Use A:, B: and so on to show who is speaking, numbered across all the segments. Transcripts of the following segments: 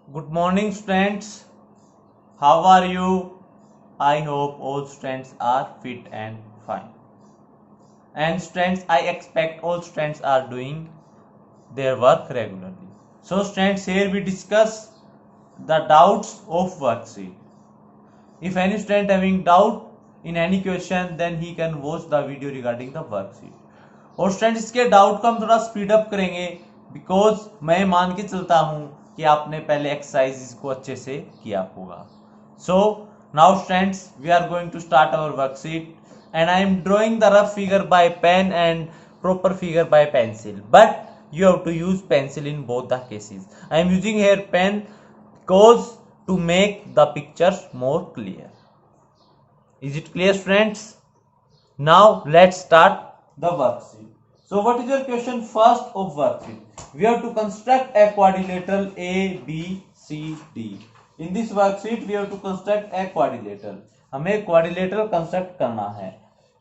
A: Good morning, students. How are you? I hope all students are fit and fine. And students, I expect all students are doing their work regularly. So, students, here we discuss the doubts of worksheet. If any student having doubt in any question, then he can watch the video regarding the worksheet. और student इसके doubt को हम थोड़ा speed up करेंगे because मैं मान के चलता हूं कि आपने पहले एक्सरसाइज को अच्छे से किया होगा. So now students we are going to start our worksheet and I am drawing the rough figure by pen and proper figure by pencil, but you have to use pencil in both the cases. I am using here pen because to make the pictures more clear. Is it clear, students? Now let's start the worksheet. So what is your question first of worksheet? We have to construct a quadrilateral A, B, C, D. In this worksheet we have to construct a quadrilateral. हमें quadrilateral construct करना है.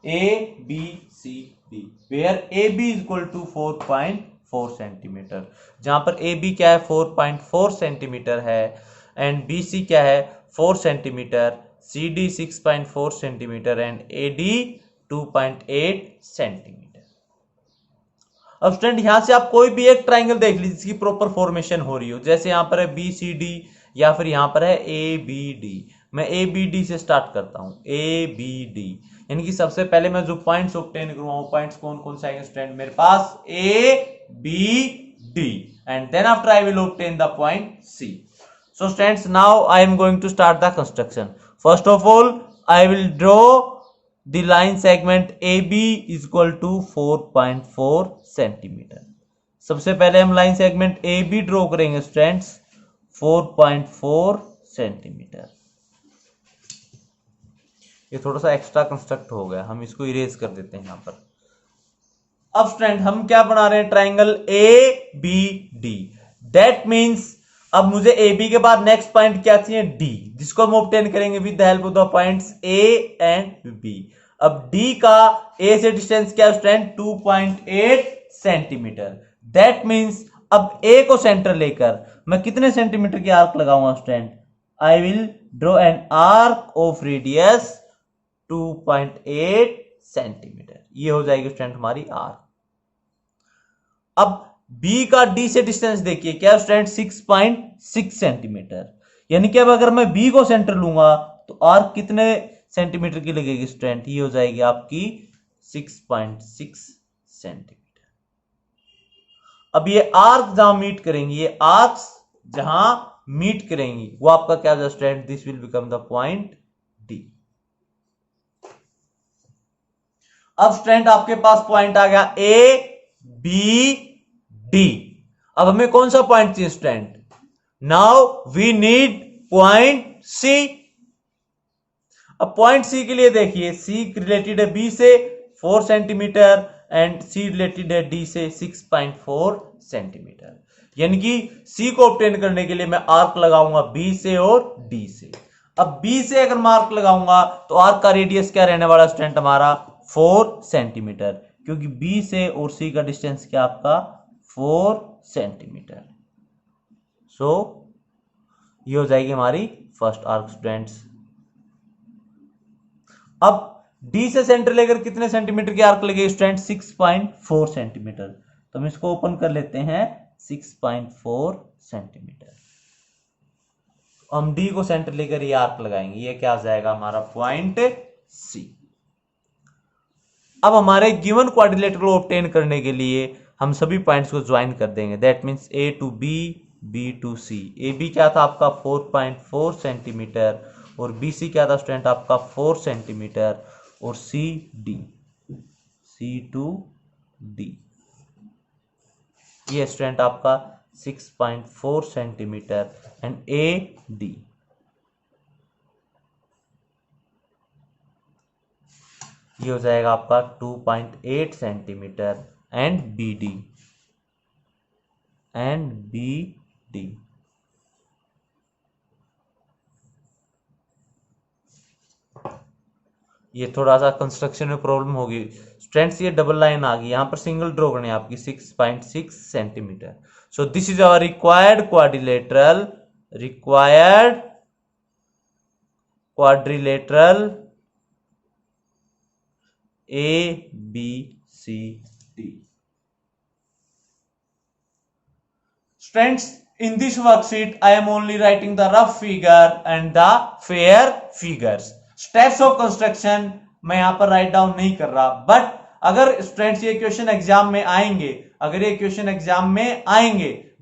A: A, B, C, D. Where AB is equal to 4.4 centimeter. जहाँ पर AB क्या है 4.4 centimetre है and BC क्या है 4 centimetre, CD 6.4 centimetre and AD 2.8 centimetre. अब स्टूडेंट यहां से आप कोई भी एक ट्राइंगल देख लीजिए जिसकी प्रॉपर फॉर्मेशन हो रही हो. जैसे यहां पर है BCD या फिर यहां पर है ABD. मैं ABD से स्टार्ट करता हूं. ABD यानी कि सबसे पहले मैं जो पॉइंट्स ऑब्टेन करूंगा वो पॉइंट्स कौन कौन से आएंगे स्टूडेंट मेरे पास ABD and then after I will obtain the point C. So students, now I am going to start the construction. First of all, I will draw the line segment AB is equal to 4.4 centimeter. सबसे पहले हम line segment AB draw करेंगे students 4.4 centimetre. ये थोड़ा सा extra construct हो गया, हम इसको इरेज कर देते हैं यहां पर. अब स्टूडेंट हम क्या बना रहे हैं ट्राइंगल ABD. दैट मीन्स अब मुझे AB के बाद नेक्स्ट पॉइंट क्या चाहिए D, जिसको हम ऑब्टेन करेंगे with the help of the points A and B. अब D का A से डिस्टेंस क्या है स्टूडेंट 2.8 सेंटीमीटर. दैट मीन्स अब A को सेंटर लेकर मैं कितने सेंटीमीटर की आर्क लगाऊंगा student. I will draw an arc of radius 2.8 centimetre. ये हो जाएगी स्टूडेंट हमारी आर्क. अब B का D से डिस्टेंस देखिए क्या स्टूडेंट 6.6 सेंटीमीटर. यानी कि अब अगर मैं B को सेंटर लूंगा तो आर्क कितने सेंटीमीटर की लगेगी स्टूडेंट. ये हो जाएगी आपकी 6.6 सेंटीमीटर. अब ये आर्क जहां मीट करेंगी, ये आर्क्स जहां मीट करेंगी वो आपका क्या होगा student. This will become the point D. अब स्टूडेंट आपके पास पॉइंट आ गया ABD. अब हमें कौन सा पॉइंट चाहिए student. Now we need point C. अब पॉइंट C के लिए देखिए C रिलेटेड है B से 4 सेंटीमीटर एंड C रिलेटेड है D से 6.4 सेंटीमीटर. यानी कि C को ऑब्टेन करने के लिए मैं आर्क लगाऊंगा B से और D से. अब B से अगर मार्क लगाऊंगा तो आर्क का रेडियस क्या रहने वाला स्टूडेंट हमारा 4 सेंटीमीटर, क्योंकि B से और C का डिस्टेंस क्या आपका 4 सेंटीमीटर. सो ये हो जाएगी हमारी फर्स्ट आर्क स्टूडेंट्स. अब D से सेंटर लेकर कितने सेंटीमीटर की आर्क लगेगी स्टूडेंट 6.4 सेंटीमीटर. तो हम इसको ओपन कर लेते हैं 6.4 सेंटीमीटर. हम D को सेंटर लेकर ये आर्क लगाएंगे. ये क्या आ जाएगा हमारा पॉइंट C. अब हमारे गिवन क्वाड्रिलेटरल को ऑब्टेन करने के लिए हम सभी पॉइंट्स को ज्वाइन कर देंगे. That means A to B, B to C. AB क्या था आपका 4.4 सेंटीमीटर और BC क्या था स्टूडेंट आपका 4 सेंटीमीटर और CD, C टू D. ये स्टूडेंट आपका 6.4 सेंटीमीटर एंड AD. ये हो जाएगा आपका 2.8 सेंटीमीटर एंड BD. ये थोड़ा सा कंस्ट्रक्शन में प्रॉब्लम होगी स्टूडेंट्स. ये डबल लाइन आ गई, यहाँ पर सिंगल ड्रॉ करनी है आपकी 6.6 centimetre. So this is our required quadrilateral required quadrilateral A, B, C, D. Students, in this worksheet I am only writing the rough figure and the fair figures. Steps of construction मैं यहां पर write down नहीं कर रहा, but अगर students ये question exam में आएंगे,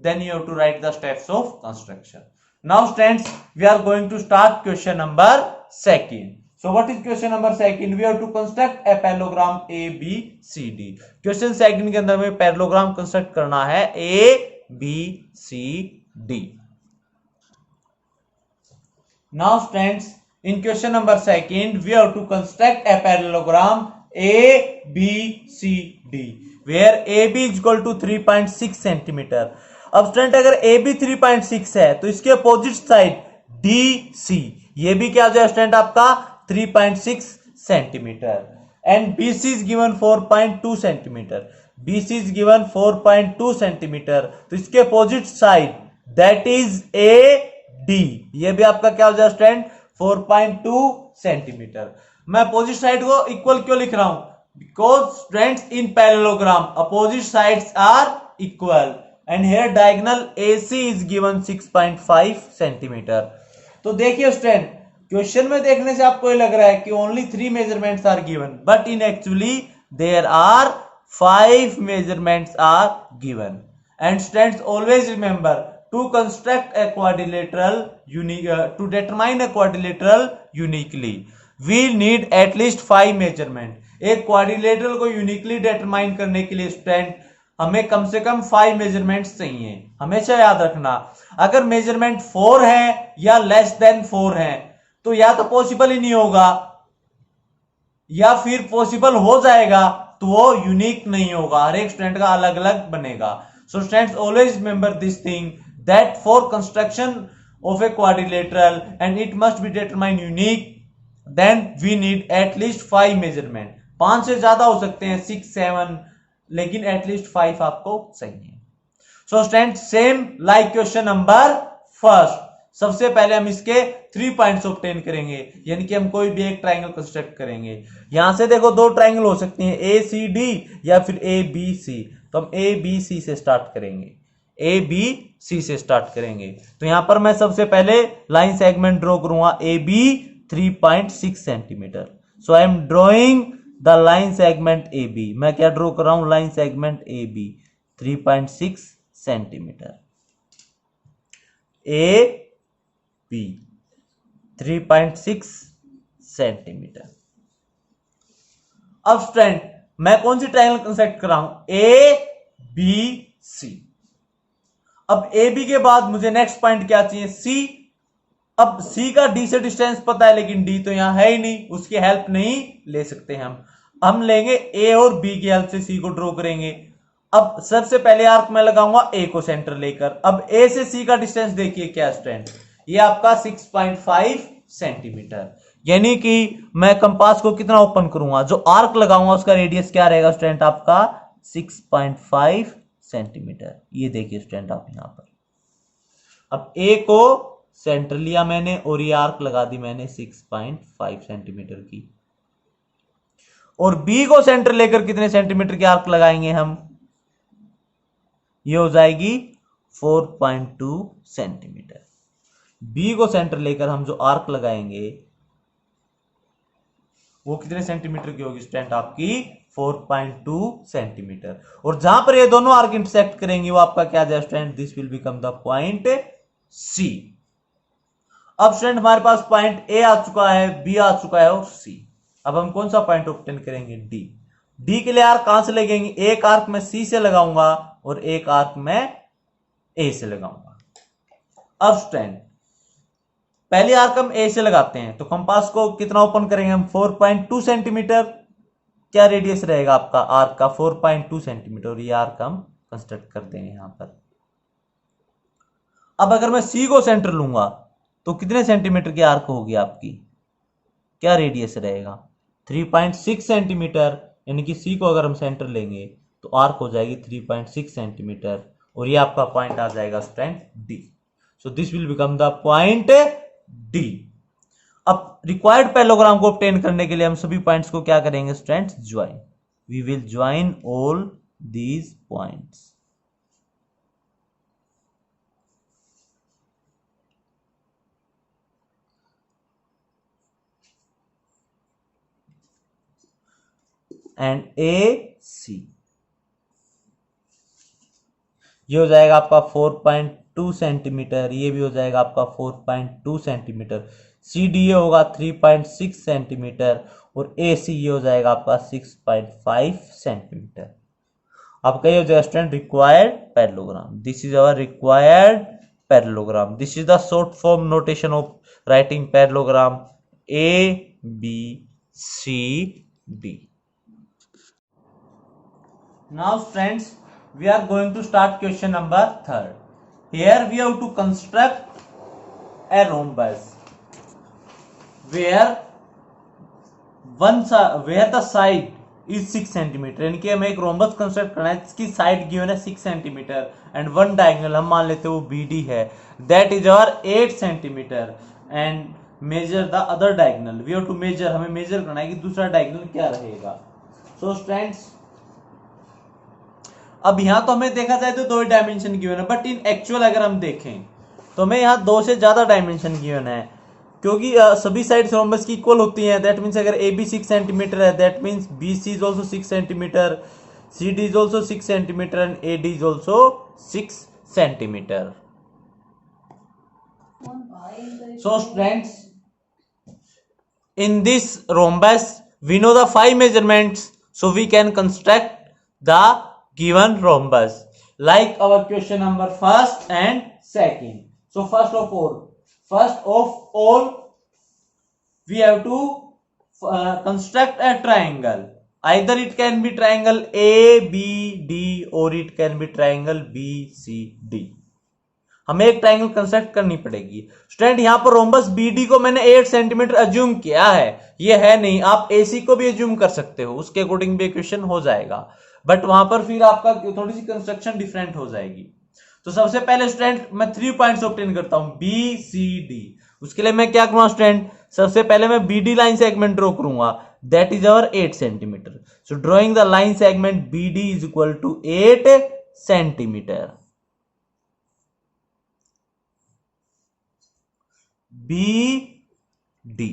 A: then you have to write the steps of construction. Now students, we are going to start question number 2. So what is question number 2? We have to construct a parallelogram A, B, C, D. Question 2 के अंदर में parallelogram construct करना है A, B, C, D. Now students, in question number 2, we have to construct a parallelogram A, B, C, D, where AB is equal to 3.6 centimetre. अब student अगर AB 3.6 है तो इसके अपोजिट साइड DC, ये भी क्या हो जाए स्टूडेंट आपका 3.6 centimetre, and BC is given 4.2 centimetre. BC is given 4.2 centimetre, तो इसके opposite side that is AD, ये भी आपका क्या हो जाए स्टूडेंट 4.2 सेंटीमीटर. मैं अपोजिट साइड को इक्वल क्यों लिख रहा हूं? Because students in parallelogram opposite sides are equal and here diagonal AC is given 6.5 centimetre. तो देखिए स्टूडेंट, क्वेश्चन में देखने से आपको ये लग रहा है कि only 3 measurements are given, but in actually there are 5 measurements are given. And students always remember, to construct a quadrilateral to determine a quadrilateral uniquely we need at least 5 measurement. एक क्वाड्रिलेटरल को uniquely determine करने के लिए student हमें कम से कम 5 measurements चाहिए. हमेशा याद रखना, अगर मेजरमेंट 4 है या लेस देन 4 है तो या तो पॉसिबल ही नहीं होगा, या फिर पॉसिबल हो जाएगा तो वो यूनिक नहीं होगा, हर एक स्टूडेंट का अलग अलग बनेगा. So students, always remember this thing, that for construction of a quadrilateral and it must be determined unique, then we need at least 5 measurement. 5 से ज्यादा हो सकते हैं, 6, 7, लेकिन at least 5 आपको चाहिए. So students, same like question number 1. सबसे पहले हम इसके 3 पॉइंट्स ऑब्टेन करेंगे, यानी कि हम कोई भी एक ट्राइंगल कंस्ट्रक्ट करेंगे. यहां से देखो 2 ट्राइंगल हो सकती हैं, ACD या फिर ABC. तो हम ABC से स्टार्ट करेंगे, ABC से स्टार्ट करेंगे. तो यहां पर मैं सबसे पहले लाइन सेगमेंट ड्रॉ करूंगा AB 3.6 centimetre. So I am drawing the line segment AB. मैं क्या ड्रॉ कर रहा हूं? Line segment AB 3.6 centimetre. AB 3.6 centimetre. अब स्टूडेंट, मैं कौन सी ट्रायंगल कंस्ट्रक्ट कर रहा हूं? ABC. अब AB के बाद मुझे नेक्स्ट पॉइंट क्या चाहिए? C. अब C का D से डिस्टेंस पता है, लेकिन D तो यहां है ही नहीं, उसकी हेल्प नहीं ले सकते हम लेंगे A और B की हेल्प से C को ड्रॉ करेंगे. अब सबसे पहले आर्क में लगाऊंगा A को सेंटर लेकर. अब A से C का डिस्टेंस देखिए क्या स्टूडेंट, ये आपका 6.5 सेंटीमीटर. यानी कि मैं कंपास को कितना ओपन करूंगा, जो आर्क लगाऊंगा उसका रेडियस क्या रहेगा स्टूडेंट आपका 6.5 सेंटीमीटर. ये देखिए स्टूडेंट आप यहां पर, अब A को सेंटर लिया मैंने और ये आर्क लगा दी मैंने 6.5 सेंटीमीटर की, और B को सेंटर लेकर कितने सेंटीमीटर की आर्क लगाएंगे हम? ये हो जाएगी 4.2 सेंटीमीटर. B को सेंटर लेकर हम जो आर्क लगाएंगे वो कितने सेंटीमीटर की होगी स्टूडेंट? आपकी 4.2 सेंटीमीटर. और जहां पर ये दोनों आर्क इंटरसेक्ट करेंगे वो आपका क्या जाए student? This will become the point C. अब स्टूडेंट हमारे पास पॉइंट A आ चुका है, B आ चुका है और C. अब हम कौन सा पॉइंट ऑब्टेन करेंगे? D के लिए आर्क कहां से लगेंगे? एक आर्क मैं C से लगाऊंगा और एक आर्क मैं A से लगाऊंगा. अब स्टूडेंट पहले आर्क हम A से लगाते हैं, तो कंपास को कितना ओपन करेंगे हम? 4.2 सेंटीमीटर. क्या रेडियस रहेगा आपका आर्क का? 4.2 सेंटीमीटर. और ये आर्क हम कंस्ट्रक्ट कर देंगे यहां पर. अब अगर मैं C को सेंटर लूंगा तो कितने सेंटीमीटर की आर्क होगी आपकी? क्या रेडियस रहेगा? 3.6 सेंटीमीटर. यानी कि C को अगर हम सेंटर लेंगे तो आर्क हो जाएगी 3.6 सेंटीमीटर, और ये आपका पॉइंट आ जाएगा student D. So this will become the point D. अब रिक्वायर्ड पैरेललोग्राम को ऑब्टेन करने के लिए हम सभी पॉइंट्स को क्या करेंगे students, join. We will join all these points. And A C, ये हो जाएगा आपका 4.2 सेंटीमीटर, ये भी हो जाएगा आपका 4.2 सेंटीमीटर। सी डी ए होगा 3.6 सेंटीमीटर और ए सी ये हो जाएगा आपका 6.5 सेंटीमीटर। आपका ये हो जाएगा student required parallelogram. This is our required parallelogram. This is the short form notation of writing parallelogram A B C D. Now friends, we are going to start question number 3rd. Here we have to construct a rhombus where the side is 6 centimeter। यानी कि हमें एक rhombus construct करना है जिसकी side given है 6 centimetre and one diagonal हम मान लेते हैं वो बीडी है, that is our 8 centimetre and measure the other diagonal. We have to measure, हमें मेजर करना है कि दूसरा डायगोनल क्या रहेगा। सो स्टूडेंट्स, अब यहां तो हमें देखा जाए तो 2 डायमेंशन गिवन है, बट इन एक्चुअल अगर हम देखें तो हमें यहां 2 से ज्यादा डायमेंशन गिवन है, क्योंकि सभी साइड्स रोम्बस की इक्वल होती हैं। दैट मींस अगर ए बी 6 सेंटीमीटर है, that means B C is also 6 centimetre, C D is also 6 centimetre and A D is also 6 centimetre. So students, in this rhombus we know the 5 measurements, so we can construct the given rhombus like our question number 1st and 2nd. So first of all we have to construct a triangle. Either it can be triangle ABD or it can be triangle BCD. हमें एक triangle construct करनी पड़ेगी। Student यहां पर rhombus BD को मैंने 8 centimetre assume किया है, ये है नहीं, आप एसी को भी अज्यूम कर सकते हो, उसके अकॉर्डिंग भी इक्वेशन हो जाएगा, बट वहां पर फिर आपका थोड़ी सी कंस्ट्रक्शन डिफरेंट हो जाएगी। तो सबसे पहले स्टूडेंट मैं 3 पॉइंट्स ऑब्टेन करता हूं बी सी डी। उसके लिए मैं क्या करूंगा स्टूडेंट, सबसे पहले मैं बीडी लाइन सेगमेंट ड्रॉ करूंगा, that is our 8 centimetre. So drawing the line segment BD is equal to 8 centimetre. BD.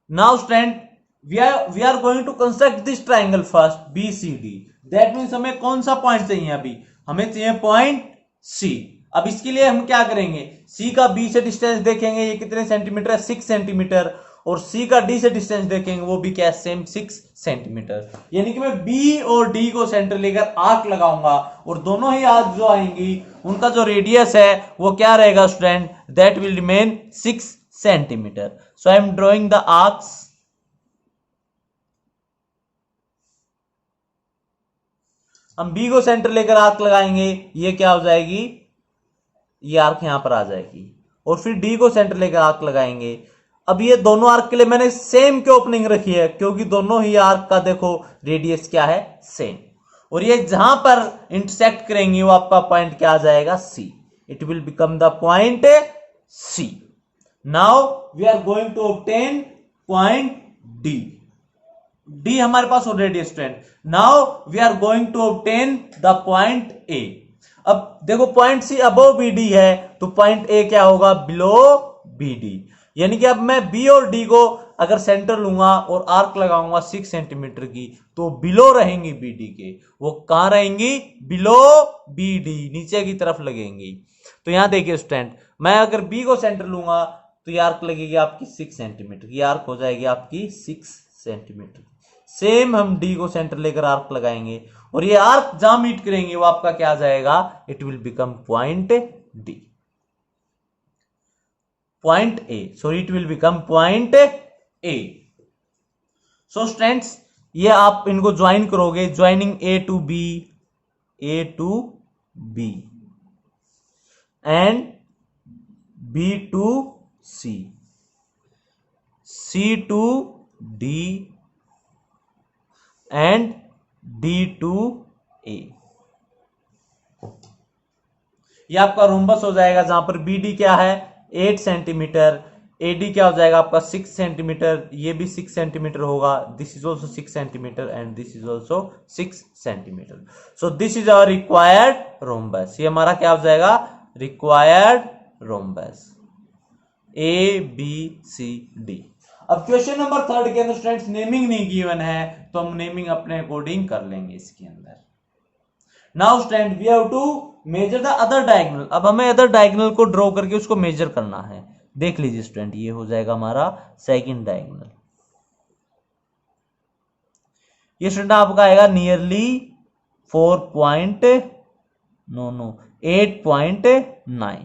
A: Now student, we are going to construct this triangle first BCD. That means हमें कौन सा point चाहिए, अभी हमें चाहिए point C। अब इसके लिए हम क्या करेंगे, C का B से डिस्टेंस देखेंगे, ये कितने सेंटीमीटर है 6 सेंटीमीटर, और C का D से डिस्टेंस देखेंगे वो भी क्या सेम 6 सेंटीमीटर। यानी कि मैं B और D को सेंटर लेकर आर्क लगाऊंगा और दोनों ही आर्क जो आएंगी उनका जो रेडियस है वो क्या रहेगा student, that will remain 6 centimetre. So I am drawing the arcs. हम B को सेंटर लेकर आर्क लगाएंगे, ये क्या हो जाएगी, ये आर्क यहां पर आ जाएगी, और फिर D को सेंटर लेकर आर्क लगाएंगे। अब ये दोनों आर्क के लिए मैंने सेम क्यों ओपनिंग रखी है, क्योंकि दोनों ही आर्क का देखो रेडियस क्या है सेम, और ये जहां पर इंटरसेक्ट करेंगी वो आपका पॉइंट क्या आ जाएगा C। It will become the point C। Now we are going to obtain point D। D हमारे पास ऑलरेडी है student. Now we are going to obtain the point A। अब देखो पॉइंट C अबव BD है, तो point A क्या होगा, below BD। यानी कि अब मैं B और D को अगर सेंटर लूंगा और आर्क लगाऊंगा 6 सेंटीमीटर की, तो बिलो रहेंगी BD के, वो कहां रहेंगी, बिलो BD, नीचे की तरफ लगेंगी। तो यहां देखिए स्टूडेंट, मैं अगर B को सेंटर लूंगा तो ये आर्क लगेगी आपकी 6 सेंटीमीटर की, आर्क हो जाएगी आपकी 6 सेंटीमीटर। सेम हम D को सेंटर लेकर आर्क लगाएंगे और ये आर्क जहां मीट करेंगे वो आपका क्या आ जाएगा, it will become point D, point A. So it will become point A. So students, ये आप इनको ज्वाइन करोगे, joining A to B and B to C to D and D to A. ये आपका रोम्बस हो जाएगा, जहां पर BD क्या है 8 सेंटीमीटर, AD क्या हो जाएगा आपका 6 सेंटीमीटर, ये भी 6 सेंटीमीटर होगा, this is also 6 centimetre and this is also 6 centimetre. So this is our required rhombus, ये हमारा क्या हो जाएगा रिक्वायर्ड रोम्बस ABCD। अब क्वेश्चन नंबर 3 के अंदर स्टूडेंट्स नेमिंग नहीं गिवन है, तो हम नेमिंग अपने अकॉर्डिंग कर लेंगे इसके अंदर। Now student we have to measure the other diagonal. अब हमें अदर डायगोनल को ड्रॉ करके उसको मेजर करना है। देख लीजिए स्टूडेंट, ये हो जाएगा हमारा सेकंड डायगोनल। ये स्टूडेंट आपका आएगा nearly 8.9।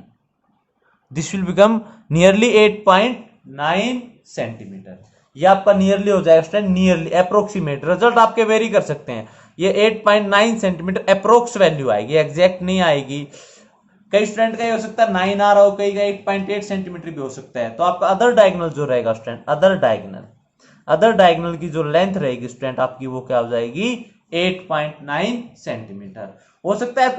A: This will become nearly 8.9 centimetre. ये आपका नियरली हो जाएगा स्टूडेंट, नियरली अप्रोक्सीमेट। रिजल्ट आपके वेरी कर सकते हैं। ये 8.9 सेंटीमीटर अप्रोक्स वैल्यू आएगी, एग्जैक्ट नहीं आएगी। कई स्टूडेंट का ये हो सकता है 9 आ रहा हो, कई का 8.8 सेंटीमीटर भी हो सकता है। तो आपका अदर डायगोनल जो रहेगा स्टूडेंट, अदर डायगोनल की जो लेंथ रहेगी स्टूडेंट आपकी, वो क्या हो जाएगी 8.9 सेंटीमीटर। हो सकता है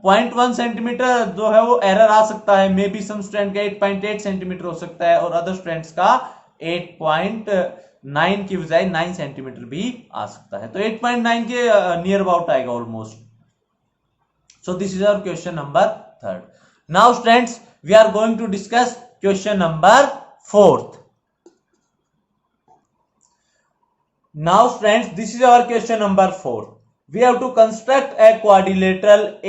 A: 0.1 सेंटीमीटर जो है वो एरर आ सकता है, मे बी सम स्टूडेंट का 8.8 सेंटीमीटर हो सकता है और अदर स्टूडेंट्स का 8.9 की बजाय 9 सेंटीमीटर भी आ सकता है। तो 8.9 के नियर अबाउट आएगा almost. So this is our question number 3rd। Now students we are going to discuss question number 4th। Now friends, this is our question number 4. We have to construct a quadrilateral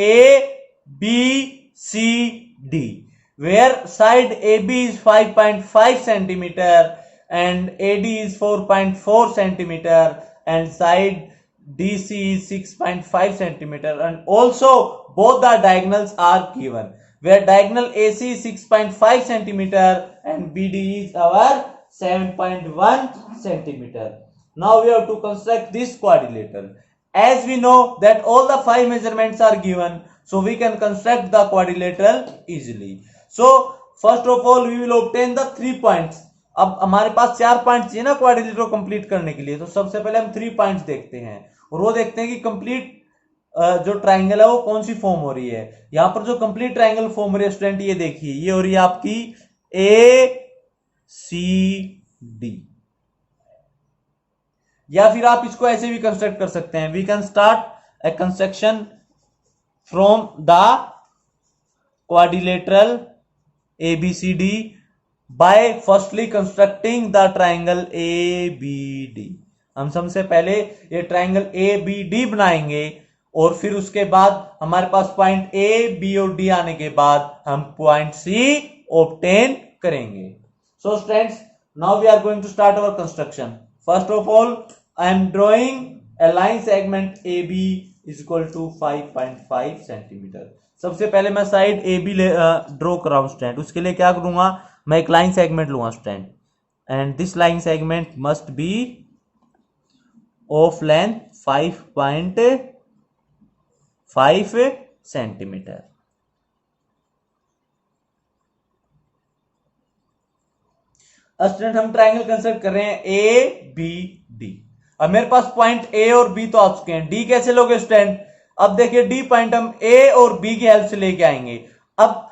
A: ABCD where side AB is 5.5 centimeter and AD is 4.4 centimeter and side DC is 6.5 centimeter and also both the diagonals are given where diagonal AC is 6.5 centimeter and BD is our 7.1 centimeter. Now we have to construct this quadrilateral. As we know that all the 5 measurements are given, so we can construct the quadrilateral easily. So first of all we will obtain the 3 points. अब हमारे पास 4 points चाहिए ना quadrilateral complete करने के लिए, तो सबसे पहले हम 3 पॉइंट्स देखते हैं और वो देखते हैं कि कंप्लीट जो ट्राइंगल है वो कौन सी फॉर्म हो रही है। यहां पर जो कंप्लीट ट्राइंगल फॉर्म हो रही है स्टूडेंट, ये देखिए, ये हो रही है आपकी ACD। या फिर आप इसको ऐसे भी कंस्ट्रक्ट कर सकते हैं, we can start a construction from the quadrilateral ABCD by firstly constructing the triangle ABD। हम सबसे पहले ये ट्राइंगल ABD बनाएंगे और फिर उसके बाद हमारे पास पॉइंट A, B और D आने के बाद हम पॉइंट C ऑब्टेन करेंगे। So students, now we are going to start our construction. First of all, I am drawing a line segment AB is equal to 5.5 centimeter. सबसे पहले मैं side AB draw कर रहा हूं स्टूडेंट। उसके लिए क्या करूंगा, मैं एक लाइन सेगमेंट लूंगा student and this line segment must be of length 5.5 centimetre. Student हम ट्राइंगल कंस्ट्रक्ट कर रहे हैं ABD। अब मेरे पास पॉइंट A और B तो आ चुके हैं, D कैसे लोगे स्टूडेंट। अब देखिए D पॉइंट हम A और B की हेल्प से लेके आएंगे। अब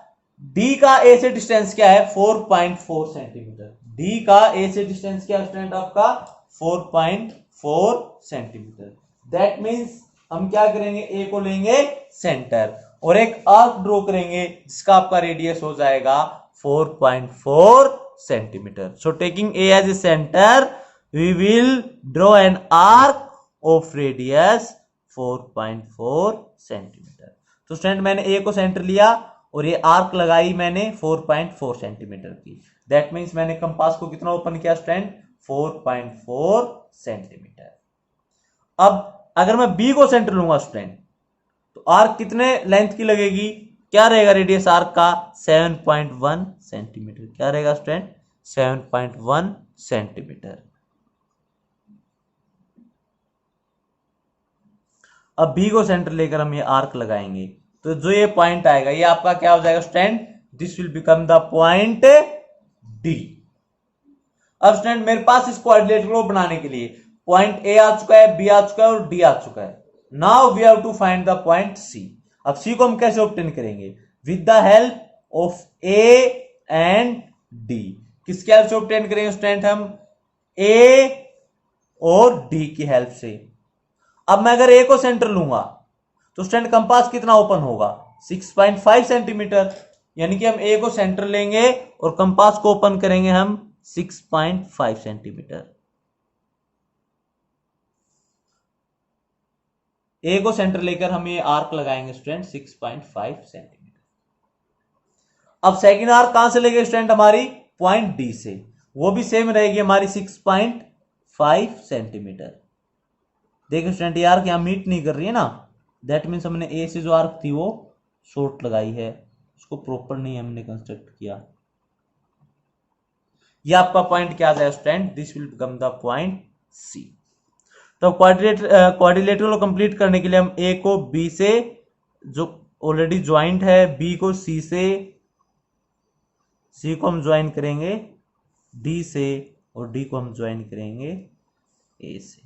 A: D का A से डिस्टेंस क्या है 4.4 सेंटीमीटर। D का A से डिस्टेंस क्या है स्टूडेंट आपका 4.4 सेंटीमीटर। दैट मीन्स हम क्या करेंगे, A को लेंगे सेंटर और एक आर्क ड्रॉ करेंगे जिसका आपका रेडियस हो जाएगा 4.4 centimeter. So taking A as a center, we will draw an arc of radius 4.4 centimeter. तो स्टूडेंट मैंने A को सेंटर लिया और ये आर्क लगाई मैंने 4.4 सेंटीमीटर की। दैट मीन्स मैंने कंपास को कितना ओपन किया स्टूडेंट 4.4 सेंटीमीटर। अब अगर मैं B को सेंटर लूंगा स्टूडेंट, तो आर्क कितने लेंथ की लगेगी, क्या रहेगा रेडियस आर्क का 7.1 सेंटीमीटर। क्या रहेगा स्टूडेंट 7.1 सेंटीमीटर। अब B को सेंटर लेकर हम ये आर्क लगाएंगे, तो जो ये पॉइंट आएगा ये आपका क्या हो जाएगा student, this will become the point D। अब स्टूडेंट मेरे पास इस क्वाड्रिलेटरल को बनाने के लिए पॉइंट A आ चुका है, B आ चुका है और D आ चुका है। Now we have to find the point C। अब C को हम कैसे ऑब्टेन करेंगे, with the help of A and D. किसके हेल्प से ऑब्टेन करेंगे स्टूडेंट हम? ए और डी की हेल्प से। अब मैं अगर ए को सेंटर लूंगा तो स्टूडेंट कंपास कितना ओपन होगा? 6.5 सेंटीमीटर। यानी कि हम ए को सेंटर लेंगे और कंपास को ओपन करेंगे हम 6.5 सेंटीमीटर। ए को सेंटर लेकर हम ये आर्क लगाएंगे स्टूडेंट 6.5 सेंटीमीटर। अब सेकेंड आर्क कहां से लेंगे स्टूडेंट? हमारी पॉइंट डी से, वो भी सेम रहेगी हमारी 6.5 सेंटीमीटर। देखिए स्टूडेंट, ये आर्क यहां मीट नहीं कर रही है ना, दैट मीन्स हमने ए से जो आर्क थी वो शॉर्ट लगाई है, उसको प्रॉपर नहीं हमने कंस्ट्रक्ट किया। ये आपका पॉइंट क्या आ जाएगा student? This will become the point C. तो क्वाड्रिलेटरल को कंप्लीट करने के लिए हम ए को बी से जो ऑलरेडी ज्वाइंट है, बी को सी से, सी को हम ज्वाइन करेंगे डी से और डी को हम ज्वाइन करेंगे ए से।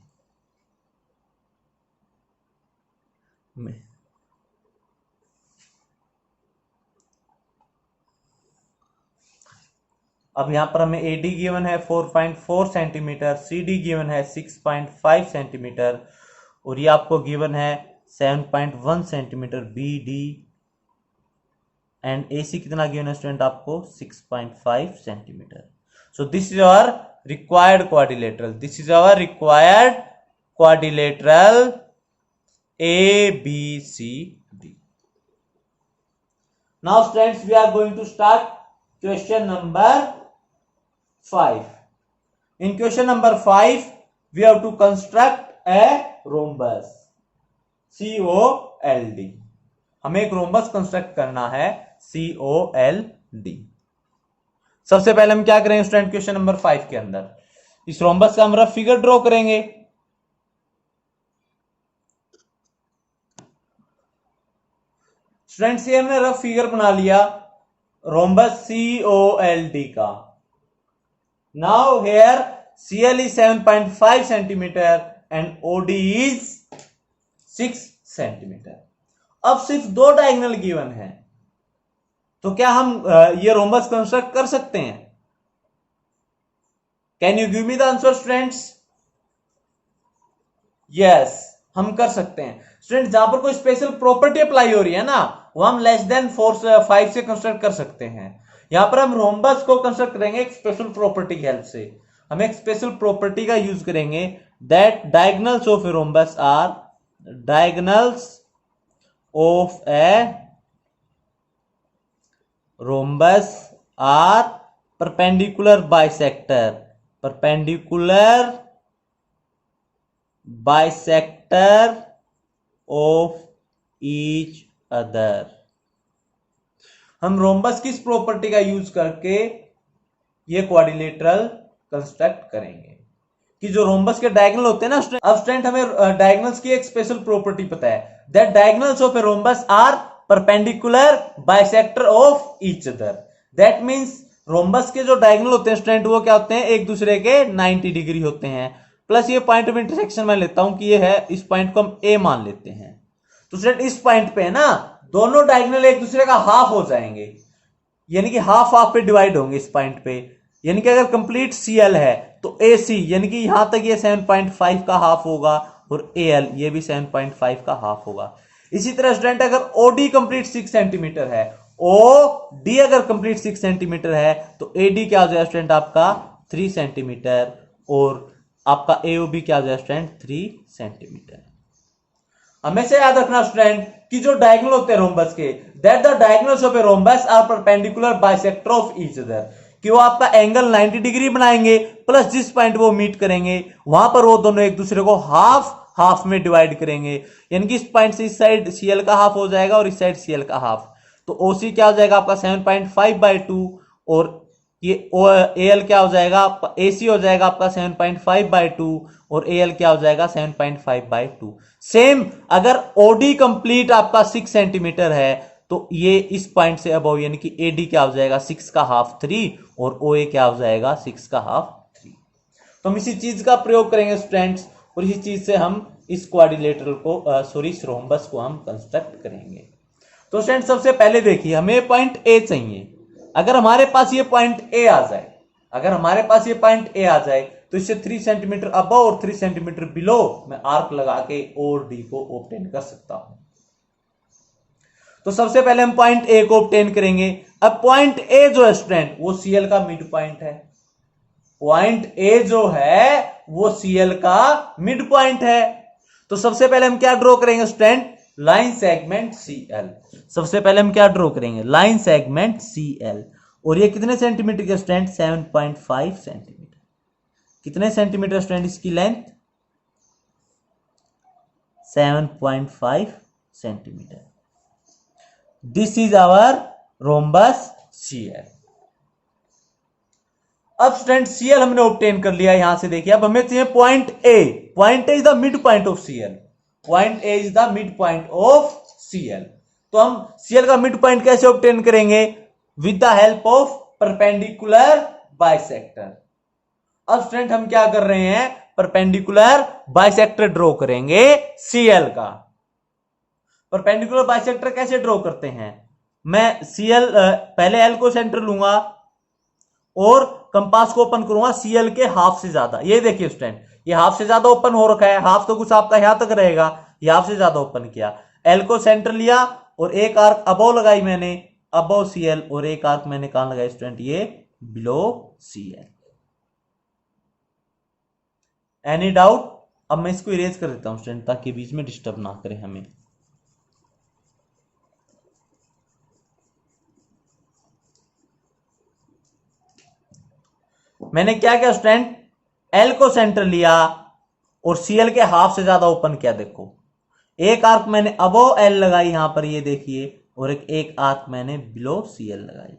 A: अब यहां पर हमें AD गिवन है 4.4 सेंटीमीटर, CD गिवन है 6.5 सेंटीमीटर और ये आपको गिवन है 7.1 सेंटीमीटर BD एंड AC कितना गिवन है स्टूडेंट आपको? 6.5 centimetre. So this is our required quadrilateral, this is our required quadrilateral ABCD। Now students we are going to start question number 5. In question number 5, we have to construct a rhombus. COLD. हमें एक rhombus construct करना है COLD। सबसे पहले हम क्या करेंगे student? Question number 5 के अंदर इस रोम्बस का हम रफ फिगर ड्रॉ करेंगे। स्टूडेंट्स ये हमने रफ फिगर बना लिया रोम्बस COLD का। Now here CL is 7.5 centimeter and OD is 6 centimeter. अब सिर्फ दो डायगोनल गिवन है, तो क्या हम ये रोम्बस कंस्ट्रक्ट कर सकते हैं? Can you give me the answer students? Yes, हम कर सकते हैं स्टूडेंट। जहां पर कोई स्पेशल प्रॉपर्टी अप्लाई हो रही है ना, वो हम लेस देन 5 से कंस्ट्रक्ट कर सकते हैं। यहां पर हम रोम्बस को कंस्ट्रक्ट करेंगे एक स्पेशल प्रॉपर्टी की हेल्प से। हम एक स्पेशल प्रॉपर्टी का यूज करेंगे that diagonals of a rhombus are diagonals of a rhombus are perpendicular bisector, perpendicular bisector of each other. हम रोम्बस किस प्रॉपर्टी का यूज करके ये क्वाड्रिलेटरल कंस्ट्रक्ट करेंगे कि जो रोम्बस के डायगोनल होते हैं ना स्टूडेंट। अब स्टूडेंट हमें डायगोनल्स की एक स्पेशल प्रॉपर्टी पता है that diagonals of a rhombus are perpendicular bisector of each other. That means rhombus के जो डायगोनल होते हैं स्टूडेंट वो क्या होते हैं? एक दूसरे के 90 डिग्री होते हैं। प्लस ये पॉइंट ऑफ इंटरसेक्शन मैं लेता हूं कि ये है, इस पॉइंट को हम ए मान लेते हैं। तो स्टूडेंट इस पॉइंट पे ना दोनों डायगोनल एक दूसरे का हाफ हो जाएंगे, यानी कि हाफ हाफ पे डिवाइड होंगे इस पॉइंट पे। यानी कि अगर कंप्लीट CL है तो AC यानी कि यहां तक ये 7.5 का हाफ होगा और AL ये भी 7.5 का हाफ होगा। इसी तरह स्टूडेंट अगर OD कंप्लीट 6 सेंटीमीटर है, OD अगर कंप्लीट 6 सेंटीमीटर है तो AD क्या हो जाएगा स्टूडेंट आपका 3 सेंटीमीटर और आपका AOB क्या हो जाएगा स्टूडेंट 3 सेंटीमीटर। हमेशा याद रखना स्टूडेंट कि जो डायगोनल होते हैं रोम्बस के that the diagonals of a rhombus are perpendicular bisector of each other, कि वो आपका एंगल 90 डिग्री बनाएंगे प्लस जिस पॉइंट वो मीट करेंगे वहां पर वो दोनों एक दूसरे को हाफ हाफ में डिवाइड करेंगे। यानी कि इस पॉइंट से इस साइड CL का हाफ हो जाएगा और इस साइड CL का हाफ। तो OC क्या हो जाएगा आपका 7.5/2 और ये AL क्या हो जाएगा आपका AC हो जाएगा आपका 7.5/2 और AL क्या हो जाएगा 7.5/2। सेम अगर OD कंप्लीट आपका 6 सेंटीमीटर है तो ये इस पॉइंट से अबव यानी कि AD क्या हो जाएगा 6 का हाफ 3 और OA क्या हो जाएगा 6 का हाफ 3। तो हम इसी चीज का प्रयोग करेंगे स्टूडेंट्स और इसी चीज से हम इस क्वाड्रिलेटरल को इस रोम्बस को हम कंस्ट्रक्ट करेंगे। तो स्टूडेंट सबसे पहले देखिए हमें पॉइंट ए चाहिए। अगर हमारे पास ये पॉइंट ए आ जाए, अगर हमारे पास ये पॉइंट ए आ जाए तो इससे 3 सेंटीमीटर अबव और 3 सेंटीमीटर बिलो मैं आर्क लगा के ओ और डी को ऑब्टेन कर सकता हूं। तो सबसे पहले हम पॉइंट ए को ऑब्टेन करेंगे। अब पॉइंट ए जो है स्टूडेंट वो सीएल का मिड पॉइंट है। पॉइंट ए जो है वो सीएल का मिड पॉइंट है। तो सबसे पहले हम क्या ड्रॉ करेंगे स्टूडेंट, लाइन सेगमेंट सीएल। सबसे पहले हम क्या ड्रॉ करेंगे, लाइन सेगमेंट सीएल। और ये कितने सेंटीमीटर के स्टूडेंट, 7.5 सेंटीमीटर। कितने सेंटीमीटर स्टूडेंट इसकी length, 7.5 centimetre. This is our rhombus CL. अब स्टूडेंट सीएल हमने ऑब्टेन कर लिया, यहां से देखिए। अब हमें चाहिए point A. Point A is the mid point of CL. Point A is the mid point of CL. तो हम सीएल का मिड पॉइंट कैसे ऑब्टेन करेंगे, with the help of perpendicular bisector. अब स्टूडेंट हम क्या कर रहे हैं, परपेंडिकुलर बाइसेक्टर ड्रॉ करेंगे सीएल का। परपेंडिकुलर बाइसेक्टर कैसे ड्रॉ करते हैं, मैं सीएल पहले एल को सेंटर लूंगा और कंपास को ओपन करूंगा सीएल के हाफ से ज्यादा। ये देखिए स्टूडेंट, ये हाफ से ज्यादा ओपन हो रखा है, हाफ तो कुछ आपका यहां तक रहेगा, ये हाफ से ज्यादा ओपन किया। एल को सेंटर लिया और एक आर्क अबव लगाई मैंने, अबव सीएल, और एक आर्क मैंने कहां लगाई स्टूडेंट, ये बिलो सीएल। Any doubt? अब मैं इसको इरेज कर देता हूं स्टूडेंट ताकि बीच में डिस्टर्ब ना करे हमें। मैंने क्या किया स्टूडेंट, एल को सेंटर लिया और सीएल के हाफ से ज्यादा ओपन किया। देखो एक आर्क मैंने अबव एल लगाई यहां पर, ये देखिए, और एक आर्क मैंने बिलो सीएल लगाई।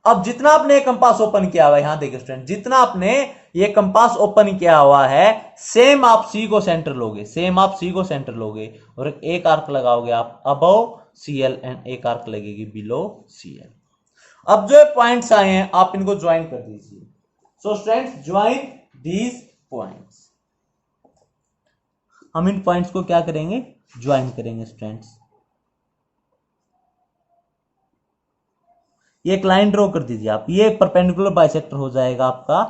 A: अब जितना आपने कंपास ओपन किया हुआ है, यहां देखिए स्टूडेंट, जितना आपने ये कंपास ओपन किया हुआ है, सेम आप सी को सेंटर लोगे, सेम आप सी को सेंटर लोगे और एक आर्क लगाओगे आप अबव सीएल एंड एक आर्क लगेगी बिलो सीएल। अब जो पॉइंट्स आए हैं आप इनको ज्वाइन कर दीजिए। So students join these points. हम इन पॉइंट्स को क्या करेंगे, ज्वाइन करेंगे स्टूडेंट्स। ये एक लाइन ड्रॉ कर दीजिए आप, ये परपेंडिकुलर बाइसेक्टर हो जाएगा आपका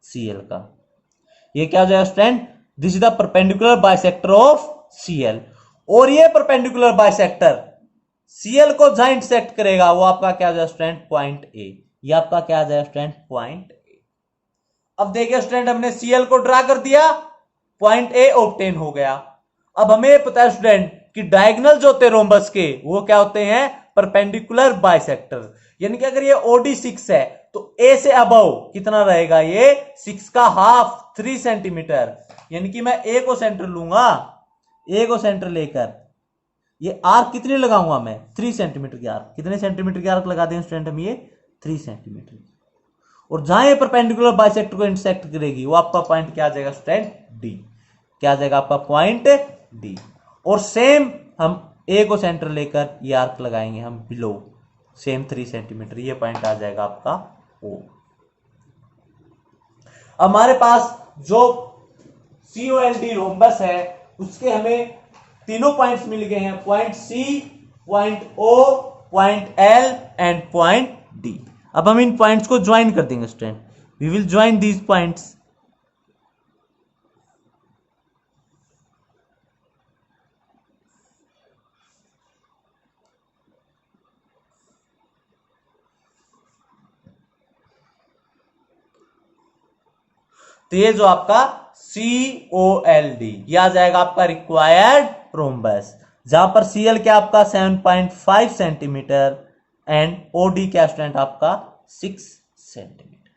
A: सीएल का। ये क्या हो जाएगा student, this is the perpendicular bisector of CL. और ये परपेंडिकुलर बाइसेक्टर सीएल को जहां इंटरसेक्ट करेगा वो आपका क्या हो जाएगा स्टूडेंट, पॉइंट ए। ये आपका क्या आ जाएगा स्टूडेंट, पॉइंट ए। अब देखिए स्टूडेंट हमने सीएल को ड्रा कर दिया, पॉइंट ए ऑब्टेन हो गया। अब हमें पता है स्टूडेंट कि डायगोनल जो होते हैं रोम्बस के वो क्या होते हैं, परपेंडिकुलर बाइसेक्टर। यानी कि अगर ये ओडी 6 है तो ए से अबव कितना रहेगा, ये 6 का हाफ 3 सेंटीमीटर। यानी कि मैं ए को सेंटर लूंगा, ए को सेंटर लेकर ये आर्क कितने लगाऊंगा मैं, 3 सेंटीमीटर की आर्क। कितने सेंटीमीटर की आर्क लगा दें स्टूडेंट हम, ये 3 सेंटीमीटर। और जहां ये परपेंडिकुलर बाइसेक्टर को इंटरसेक्ट करेगी वो आपका पॉइंट क्या आ जाएगा स्टूडेंट, डी। क्या आ जाएगा आपका पॉइंट डी। और सेम हम ए को सेंटर लेकर ये आर्क लगाएंगे हम बिलो, सेम 3 सेंटीमीटर, ये पॉइंट आ जाएगा आपका ओ। हमारे पास जो COLD रोम्बस है उसके हमें तीनों पॉइंट्स मिल गए हैं, point C, point O, point L and point D. अब हम इन पॉइंट्स को ज्वाइन कर देंगे student, we will join these points. तो ये जो आपका COLD ये आ जाएगा आपका रिक्वायर्ड रोम्बस, जहां पर CL क्या आपका 7.5 सेंटीमीटर एंड OD क्या स्टूडेंट आपका 6 सेंटीमीटर।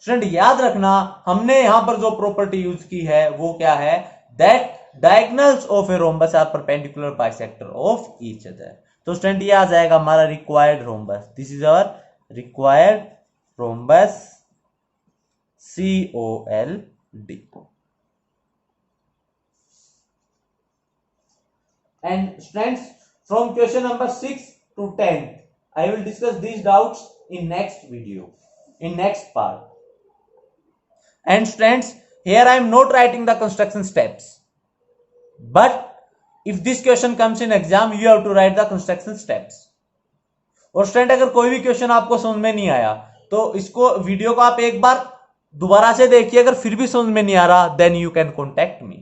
A: स्टूडेंट याद रखना हमने यहां पर जो प्रॉपर्टी यूज की है वो क्या है, that diagonals of a rhombus are perpendicular bisector of each other. तो स्टूडेंट ये आ जाएगा हमारा required rhombus, this is our required rhombus COLD. And students, from question number 6 to 10, I will discuss these doubts in next video, in next part. And students, here I am not writing the construction steps. but if this question comes in exam you have to write the construction steps. और student अगर कोई भी question आपको समझ में नहीं आया तो इसको वीडियो को आप एक बार दोबारा से देखिए, अगर फिर भी समझ में नहीं आ रहा then you can contact me.